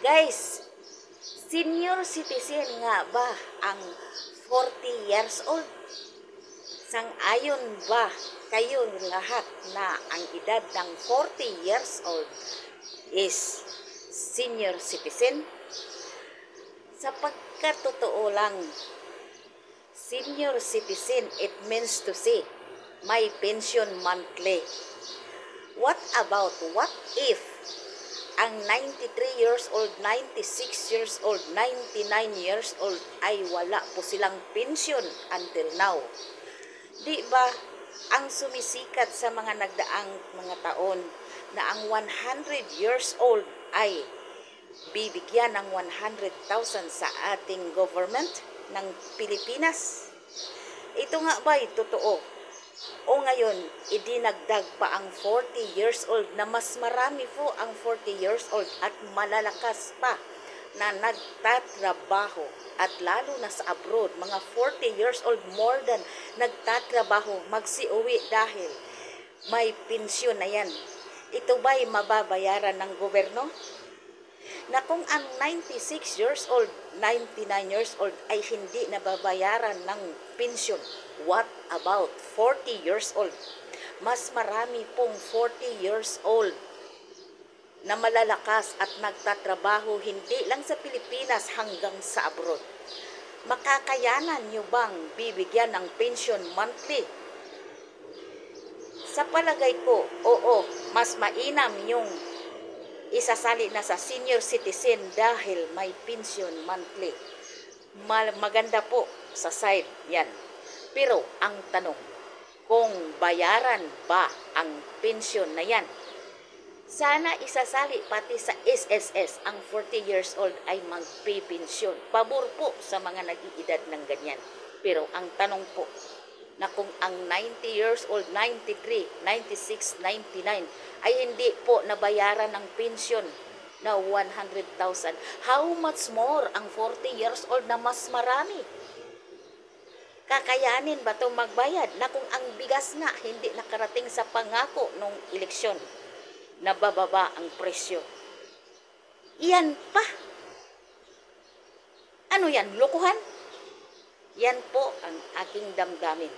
Guys, senior citizen nga ba ang 40 years old? Sang-ayon ba kayo lahat na ang edad ng 40 years old is senior citizen? Sa pagkatotoo lang, senior citizen, it means to say, may pension monthly. What if ang 93 years old, 96 years old, 99 years old ay wala po silang pension until now? Di ba ang sumisikat sa mga nagdaang mga taon na ang 100 years old ay bibigyan ng 100,000 sa ating government ng Pilipinas? Ito nga ba'y totoo? O ngayon, idinagdag pa ang 40 years old na mas marami po ang 40 years old at malalakas pa na nagtatrabaho at lalo na sa abroad, mga 40 years old more than nagtatrabaho, magsiuwi dahil may pensyon na yan. Ito ba'y mababayaran ng gobyerno? Na kung ang 96 years old, 99 years old ay hindi nababayaran ng pensyon, what about 40 years old? Mas marami pong 40 years old na malalakas at nagtatrabaho hindi lang sa Pilipinas hanggang sa abroad. Makakayanan nyo bang bibigyan ng pension monthly? Sa palagay ko, oo, mas mainam yung isasali na sa senior citizen dahil may pension monthly. Maganda po sa side yan. Pero ang tanong, kung bayaran ba ang pension na yan? Sana isasali pati sa SSS ang 40 years old ay magpipensyon. Pabor po sa mga nag-iedad ng ganyan. Pero ang tanong po, na kung ang 90 years old, 93, 96, 99 ay hindi po nabayaran ng pension na 100,000, how much more ang 40 years old na mas marami? Kakayanin ba itong magbayad na kung ang bigas nga hindi nakarating sa pangako nung eleksyon na bababa ang presyo? Iyan pa. Ano yan? Lokohan? Yan po ang aking damdamin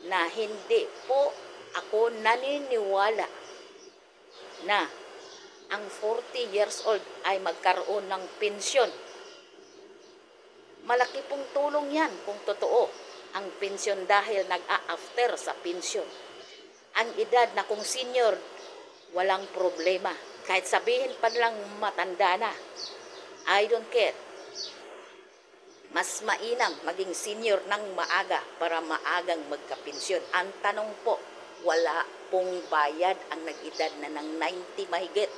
na hindi po ako naniniwala na ang 40 years old ay magkaroon ng pensyon. Malaki pong tulong yan kung totoo ang pensyon dahil nag-a-after sa pensyon. Ang edad na kung senior, walang problema. Kahit sabihin pa lang matanda na, I don't care. Mas mainam maging senior ng maaga para maagang magkapensyon. Ang tanong po, wala pong bayad ang nag-edad na ng 90 mahigit.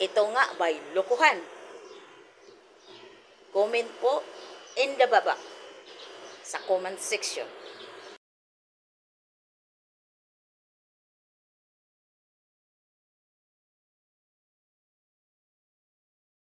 Ito nga ba'y lokohan? Comment po in the baba sa comment section.